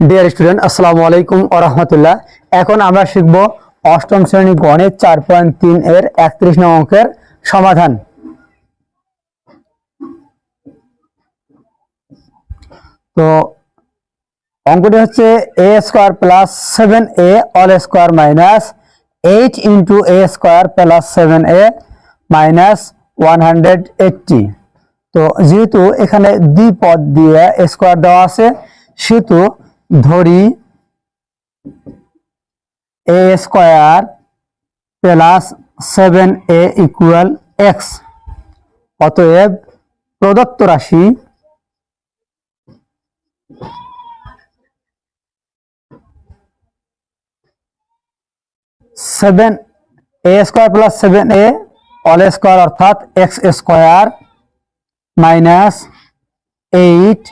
Dear student, আসসালামু আলাইকুম ওয়া রাহমাতুল্লাহ। এখন আমরা শিখব অষ্টম শ্রেণী গণিত 4.3 এর 31 নং অঙ্কের সমাধান। তো অঙ্কটি হচ্ছে a square plus 7a all square minus 8 into a square plus 7a minus 180। তো যেহেতু এখানে দুই পদ দিয়ে স্কয়ার দেওয়া আছে, সেহেতু ধরি a square plus 7a equal x। অতএব প্রদত্ত রাশি a square plus 7a all square অর্থাৎ x square minus 8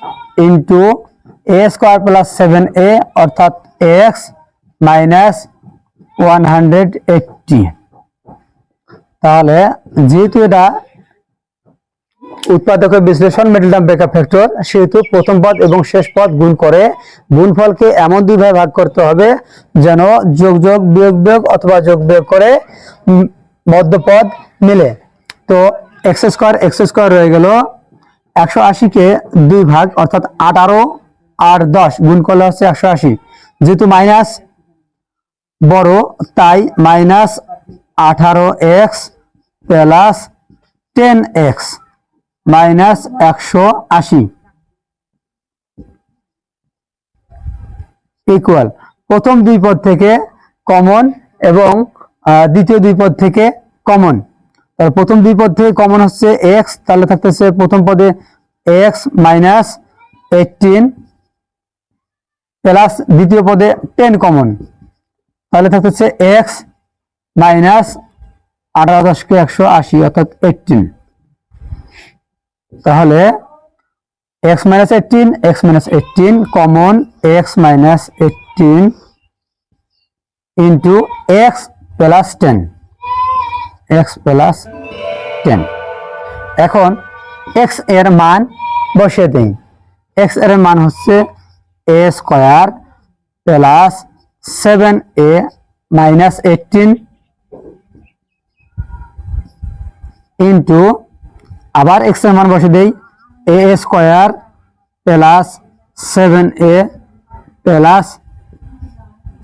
into a square plus 7a অর্থাৎ x মাইনাস 180। তাহলে যেহেতু এটা উৎপাদকের বিশ্লেষণ মিডল টার্ম ব্রেকআপ ফ্যাক্টর, সেহেতু প্রথম পদ এবং শেষ পদ গুণ করে গুণফলকে এমন দুই ভাগে ভাগ করতে হবে যেন যোগ যোগ বিয়োগ বিয়োগ অথবা যোগ বিয়োগ করে মধ্যপদ মিলে। তো এক্স স্কয়ার রয়ে গেল, 180 কে দুই ভাগ অর্থাৎ 18 আর 10 গুণ করলে হচ্ছে 180। যেহেতু মাইনাস বড় তাই minus 18x plus 10x minus 180 equal প্রথম দুই পদ থেকে কমন এবং দ্বিতীয় দুই পদ থেকে কমন। তাহলে প্রথম দুই পদ থেকে কমন হচ্ছে x, তাহলে থাকতেছে প্রথম পদে x মাইনাস 18 প্লাস দ্বিতীয় পদে 10 কমন, তাহলে থাকতেছে x মাইনাস 18 10 কে 180 অর্থাৎ 18। তাহলে x minus 18 common x minus 18 into x plus 10। এখন x এর মান বসিয়ে দেই। x এর মান হচ্ছে a square plus 7a minus 18 into আবার x এর মান বসিয়ে দেই a square plus 7a plus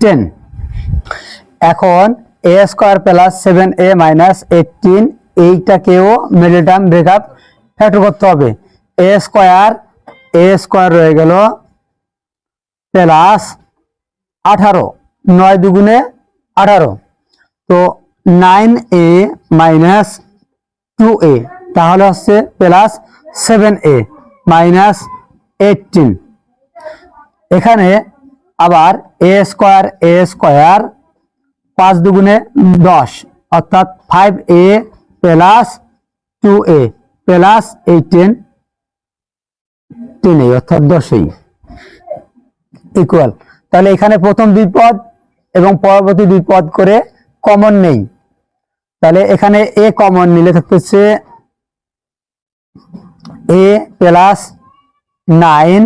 10। এখন a square plus 7a minus 18 এইটাকেও মিডল টার্ম ব্রেকআপ ফ্যাক্টর করতে হবে। a স্কয়ার রয়ে গেল প্লাস 18, 9 দুগুণে 18, তো 9a মাইনাস 2a, তাহলে হচ্ছে প্লাস 7a মাইনাস 18। এখানে আবার a স্কয়ার 5 দুগুণে 10 অর্থাৎ 5a প্লাস 2a প্লাস 18 10 অর্থাৎ 10 ইকুয়াল। তাহলে এখানে প্রথম দুই পদ এবং পরবর্তী দুই পদ করে কমন নেই, তাহলে এখানে a কমন নিলে থাকতেছে a plus 9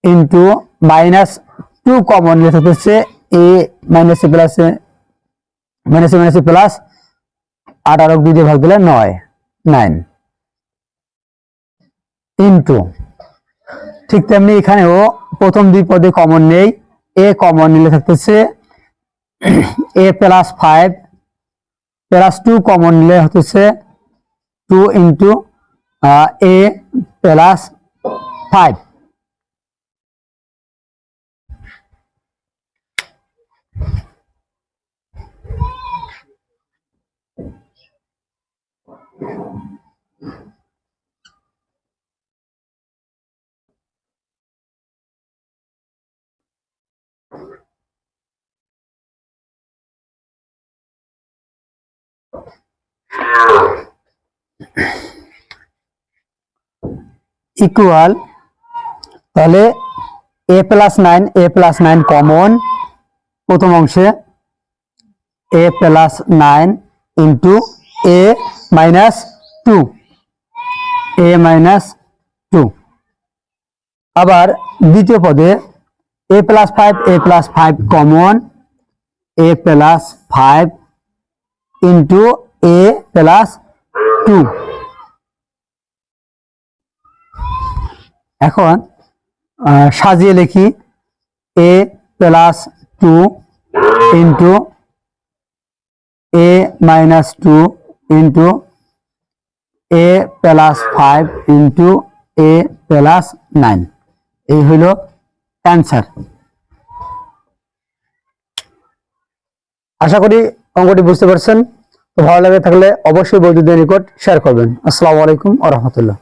into minus 2 common নিলে থাকতেছে a minus plus minus plus 18 2 দিয়ে ভাগ দিলে 9 ইন্টু, ঠিক তেমনি এখানেও প্রথম দুই পদে কমন নেই, a কমন নিলে থাকতেছে a প্লাস 5 প্লাস 2 কমন নিলে হতেছে 2 ইন্টু a প্লাস 5। ইকুয়াল, তাহলে a প্লাস 9 কমন প্রথম অংশে, a plus 9 into a minus 2 আবার দ্বিতীয় পদে a plus 5 common, a plus 5 into a plus 2। এখন সাজিয়ে লিখি a plus 2 into a minus 2 into a plus 5 into a plus 9। এই হলো অ্যান্সার। আশা করি অঙ্কটি বুঝতে পারছেন। তো ভালো লাগে থাকলে অবশ্যই বন্ধুদের নিকট শেয়ার করবেন। আসসালামু আলাইকুম ওয়া রাহমাতুল্লাহ।